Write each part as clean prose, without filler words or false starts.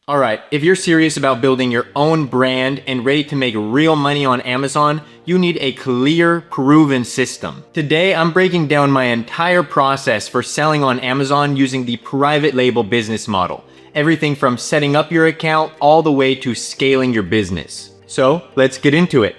Alright, if you're serious about building your own brand and ready to make real money on Amazon, you need a clear, proven system. Today, I'm breaking down my entire process for selling on Amazon using the private label business model. Everything from setting up your account all the way to scaling your business. So, let's get into it.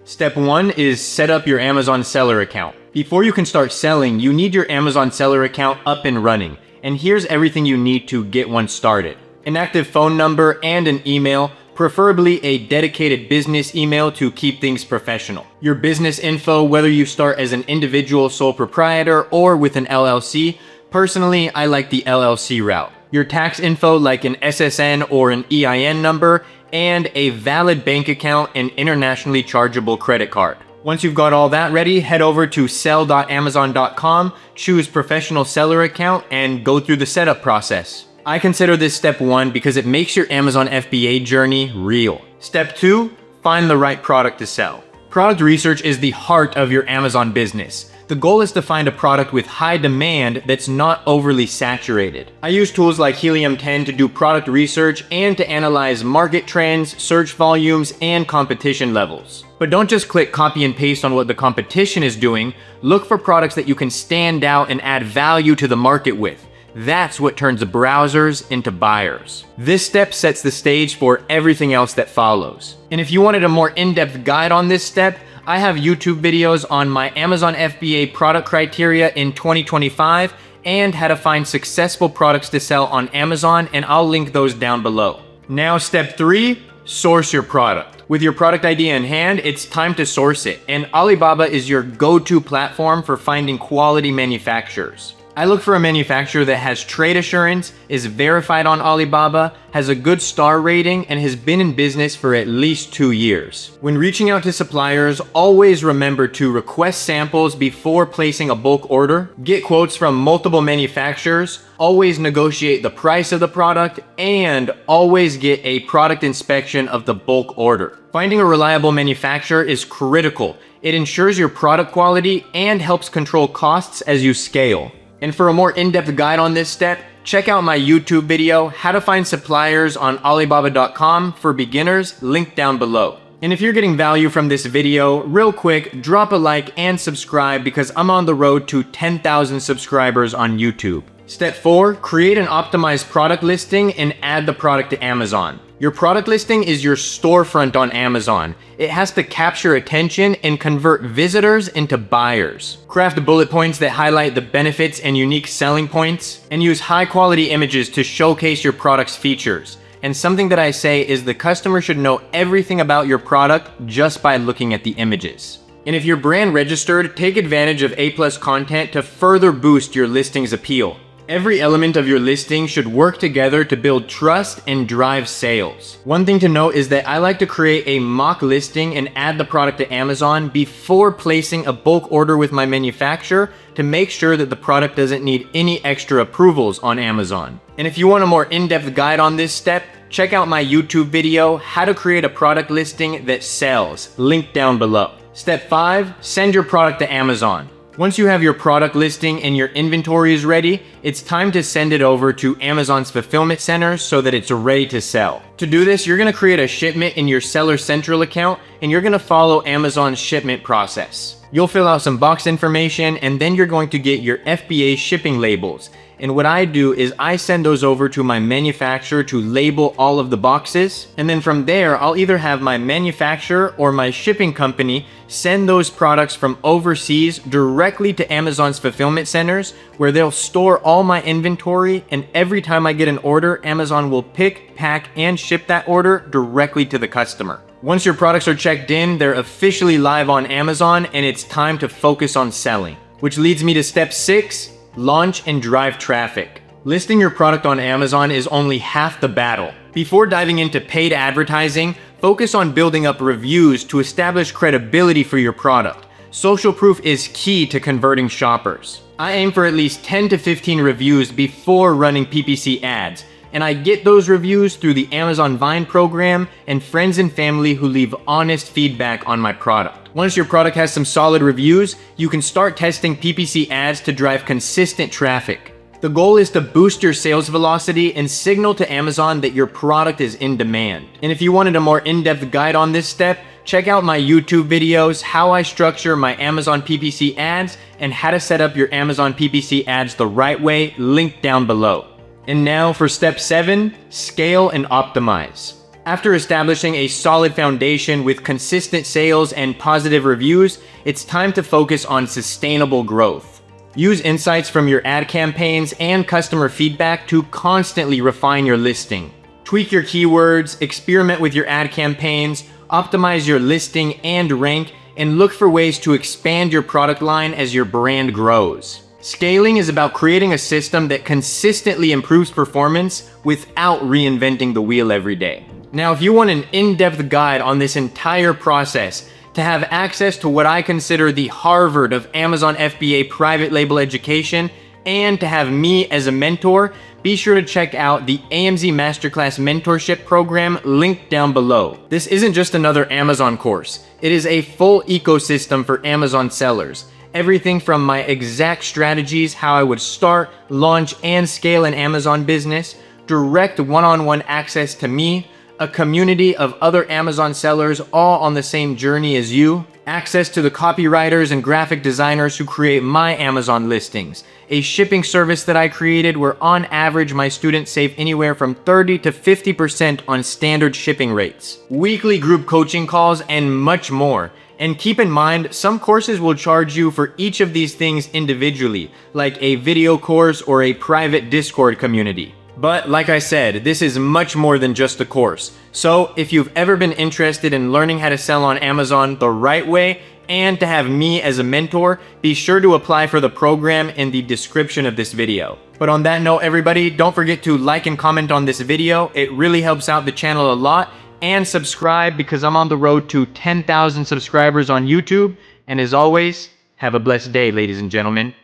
Step 1 is set up your Amazon seller account. Before you can start selling, you need your Amazon seller account up and running. And here's everything you need to get one started. An active phone number and an email, preferably a dedicated business email to keep things professional. Your business info, whether you start as an individual sole proprietor or with an LLC. Personally, I like the LLC route. Your tax info like an SSN or an EIN number, and a valid bank account and internationally chargeable credit card. Once you've got all that ready, head over to sell.amazon.com, choose professional seller account, and go through the setup process. I consider this step 1 because it makes your Amazon FBA journey real. Step 2, find the right product to sell. Product research is the heart of your Amazon business. The goal is to find a product with high demand that's not overly saturated. I use tools like Helium 10 to do product research and to analyze market trends, search volumes, and competition levels. But don't just click copy and paste on what the competition is doing. Look for products that you can stand out and add value to the market with. That's what turns browsers into buyers. This step sets the stage for everything else that follows. And if you wanted a more in-depth guide on this step, I have YouTube videos on my Amazon FBA product criteria in 2025 and how to find successful products to sell on Amazon, and I'll link those down below. Now, step 3, source your product. With your product idea in hand, it's time to source it, and Alibaba is your go-to platform for finding quality manufacturers. I look for a manufacturer that has trade assurance, is verified on Alibaba, has a good star rating, and has been in business for at least 2 years. When reaching out to suppliers, always remember to request samples before placing a bulk order, get quotes from multiple manufacturers, always negotiate the price of the product, and always get a product inspection of the bulk order. Finding a reliable manufacturer is critical. It ensures your product quality and helps control costs as you scale. And for a more in-depth guide on this step, check out my YouTube video, How to Find Suppliers on Alibaba.com for beginners, linked down below. And if you're getting value from this video, real quick, drop a like and subscribe because I'm on the road to 10,000 subscribers on YouTube. Step 4, create an optimized product listing and add the product to Amazon. Your product listing is your storefront on Amazon. It has to capture attention and convert visitors into buyers. Craft bullet points that highlight the benefits and unique selling points, and use high-quality images to showcase your product's features. And something that I say is the customer should know everything about your product just by looking at the images. And if you're brand registered, take advantage of A+ content to further boost your listing's appeal. Every element of your listing should work together to build trust and drive sales. One thing to note is that I like to create a mock listing and add the product to Amazon before placing a bulk order with my manufacturer to make sure that the product doesn't need any extra approvals on Amazon. And if you want a more in-depth guide on this step, check out my YouTube video, How to Create a Product Listing That Sells, linked down below. Step 5, send your product to Amazon. Once you have your product listing and your inventory is ready, it's time to send it over to Amazon's fulfillment center so that it's ready to sell. To do this, you're going to create a shipment in your Seller Central account, and you're going to follow Amazon's shipment process. You'll fill out some box information, and then you're going to get your FBA shipping labels. And what I do is I send those over to my manufacturer to label all of the boxes. And then from there, I'll either have my manufacturer or my shipping company send those products from overseas directly to Amazon's fulfillment centers, where they'll store all my inventory. And every time I get an order, Amazon will pick, pack, and ship that order directly to the customer. Once your products are checked in, they're officially live on Amazon, and it's time to focus on selling. Which leads me to step 6. Launch and drive traffic. Listing your product on Amazon is only half the battle. Before diving into paid advertising, focus on building up reviews to establish credibility for your product. Social proof is key to converting shoppers. I aim for at least 10 to 15 reviews before running PPC ads, and I get those reviews through the Amazon Vine program and friends and family who leave honest feedback on my product. Once your product has some solid reviews, you can start testing PPC ads to drive consistent traffic. The goal is to boost your sales velocity and signal to Amazon that your product is in demand. And if you wanted a more in-depth guide on this step, check out my YouTube videos, how I structure my Amazon PPC ads, and how to set up your Amazon PPC ads the right way, linked down below. And now for step 7, scale and optimize. After establishing a solid foundation with consistent sales and positive reviews, it's time to focus on sustainable growth. Use insights from your ad campaigns and customer feedback to constantly refine your listing. Tweak your keywords, experiment with your ad campaigns, optimize your listing and rank, and look for ways to expand your product line as your brand grows. Scaling is about creating a system that consistently improves performance without reinventing the wheel every day. Now, if you want an in-depth guide on this entire process, to have access to what I consider the Harvard of Amazon FBA private label education, and to have me as a mentor, be sure to check out the AMZ Masterclass Mentorship program linked down below. This isn't just another Amazon course. It is a full ecosystem for Amazon sellers. Everything from my exact strategies, how I would start, launch, and scale an Amazon business, direct one-on-one access to me, a community of other Amazon sellers all on the same journey as you, access to the copywriters and graphic designers who create my Amazon listings, a shipping service that I created where on average my students save anywhere from 30 to 50% on standard shipping rates, weekly group coaching calls, and much more. And keep in mind, some courses will charge you for each of these things individually, like a video course or a private Discord community. But like I said, this is much more than just a course. So if you've ever been interested in learning how to sell on Amazon the right way and to have me as a mentor, be sure to apply for the program in the description of this video. But on that note, everybody, don't forget to like and comment on this video. It really helps out the channel a lot. And subscribe, because I'm on the road to 10,000 subscribers on YouTube. And as always, have a blessed day, ladies and gentlemen.